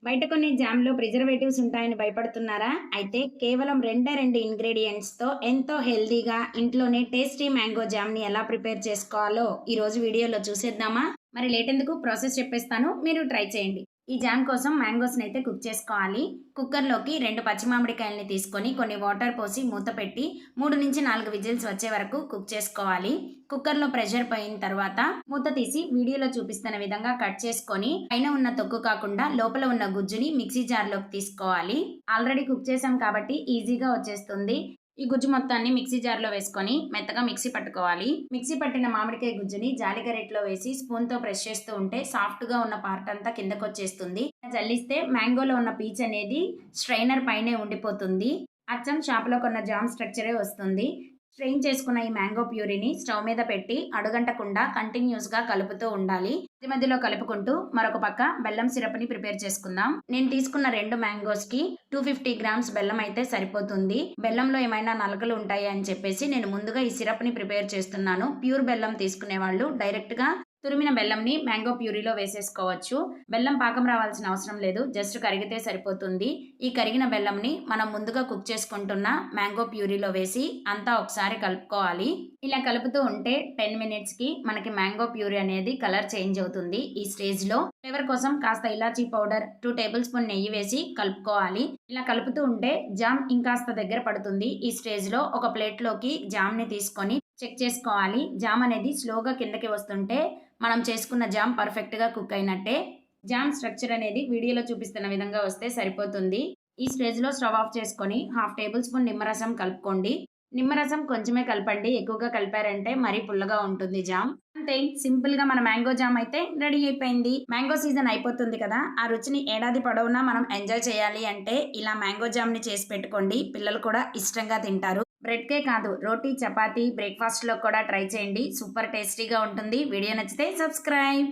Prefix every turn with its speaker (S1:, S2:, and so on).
S1: బయట కొన్ని జామ్‌లో ప్రిజర్వేటివ్స్ ఉంటాయని భయపడుతున్నారా? అయితే కేవలం రెండే 2 ఇంగ్రీడియెంట్స్‌తో ఎంతో హెల్తీగా ఇంట్లోనే టేస్టీ మ్యాంగో జామ్‌ని ఎలా ప్రిపేర్ చేసుకోవాలో ఈరోజు వీడియోలో చూసేద్దామా? మరి లేటెందుకు ప్రాసెస్ చెప్పేస్తాను. మీరు ట్రై చేయండి. ఈ జామ్ కోసం మ్యాంగోస్‌నైతే కుక్ చేసుకోవాలి. కుక్కర్‌లోకి 2 పచ్చి మామిడికాయల్ని తీసుకొని కొన్ని వాటర్ పోసి మూత పెట్టి 3-4 విజిల్స్ వచ్చే వరకు కుక్ చేసుకోవాలి. కుక్కర్‌లో ప్రెషర్ పోయిన తర్వాత మూత తీసి వీడియోలో చూపిస్తున్న విధంగా కట్ చేసుకొని పైన ఉన్న తొక్కు కాకుండా లోపల ఉన్న గుజ్జుని మిక్సీ జార్‌లోకి తీసుకోవాలి. ఆల్రెడీ కుక్ చేసాం కాబట్టి ఈజీగా వచ్చేస్తుంది. ఈ గుజ్జు మొత్తాన్ని మిక్సీ జార్‌లో వేసుకొని మెత్తగా మిక్సీ పట్టుకోవాలి. మిక్సీ పట్టిన మామిడికాయ గుజ్జుని జాలి గరిటెలో వేసి స్పూన్‌తో ప్రెస్ చేస్తూ ఉంటే సాఫ్ట్‌గా ఉన్న పార్ట్ అంతా కిందకొచ్చేస్తుంది. జల్లిస్తే మ్యాంగోలో ఉన్న పీచ్ అనేది స్ట్రైనర్ పైనే ఉండిపోతుంది. అచ్చం షాప్‌లో కొన్న జామ్ స్ట్రక్చరే వస్తుంది. స్ట్రెయిన్ చేసుకున్న ఈ మ్యాంగో ప్యూరీని స్టవ్ మీద పెట్టి అడుగంటకుండా కంటిన్యూస్‌గా కలుపుతూ ఉండాలి. మధ్య మధ్యలో కలుపుకుంటూ మరొక పక్క బెల్లం సిరప్‌ని ప్రిపేర్ చేసుకుందాం. నేను తీసుకున్న 2 మ్యాంగోస్‌కి 250 గ్రామ్స్ బెల్లం అయితే సరిపోతుంది. బెల్లంలో ఏమైనా నలకలు ఉంటాయి అని చెప్పేసి నేను ముందుగా ఈ సిరప్‌ని ప్రిపేర్ చేస్తున్నాను. ప్యూర్ బెల్లం తీసుకునే వాళ్ళు డైరెక్ట్‌గా తురిమిన బెల్లంని మ్యాంగో ప్యూరీలో వేసేసుకోవచ్చు. బెల్లం పాకం రావాల్సిన అవసరం లేదు. జస్ట్ కరిగితే సరిపోతుంది. ఈ కరిగిన బెల్లంని మనం ముందుగా కుక్ చేసుకుంటున్న మ్యాంగో ప్యూరీలో వేసి అంతా ఒకసారి కలుపుకోవాలి. ఇలా కలుపుతూ ఉంటే 10 మినిట్స్‌కి మనకి మ్యాంగో ప్యూరీ అనేది కలర్ చేంజ్ అవుతుంది. ఈ స్టేజ్‌లో ఫ్లేవర్ కోసం కాస్త ఇలాచీ పౌడర్, 2 టేబుల్ స్పూన్ నెయ్యి వేసి కలుపుకోవాలి. ఇలా కలుపుతూ ఉంటే జామ్ ఇంకాస్త దగ్గర పడుతుంది. ఈ స్టేజ్‌లో ఒక ప్లేట్‌లోకి జామ్‌ని తీసుకొని చెక్ చేసుకోవాలి. జామ్ అనేది స్లోగా కిందకి వస్తుంటే మనం చేసుకున్న జామ్ పర్ఫెక్ట్‌గా కుక్ అయినట్టే. జామ్ స్ట్రక్చర్ అనేది వీడియోలో చూపిస్తున్న విధంగా వస్తే సరిపోతుంది. ఈ స్టేజ్‌లో స్టవ్ ఆఫ్ చేసుకొని హాఫ్ టేబుల్ స్పూన్ నిమ్మరసం కలుపుకోండి. నిమ్మరసం కొంచెమే కలపండి. ఎక్కువగా కలిపారంటే మరీ పుల్లగా ఉంటుంది జామ్. అంతే, సింపుల్‌గా మన మ్యాంగో జామ్ అయితే రెడీ అయిపోయింది. మ్యాంగో సీజన్ అయిపోతుంది కదా! ఆ రుచిని ఏడాది పొడవునా మనం ఎంజాయ్ చేయాలి అంటే ఇలా మ్యాంగో జామ్‌ని చేసి పెట్టుకోండి. పిల్లలు కూడా ఇష్టంగా తింటారు. బ్రెడ్‌కే కాదు, రోటీ, చపాతీ, బ్రేక్‌ఫాస్ట్‌లో కూడా ట్రై చేయండి. సూపర్ టేస్టీగా ఉంటుంది. వీడియో నచ్చితే సబ్స్క్రైబ్.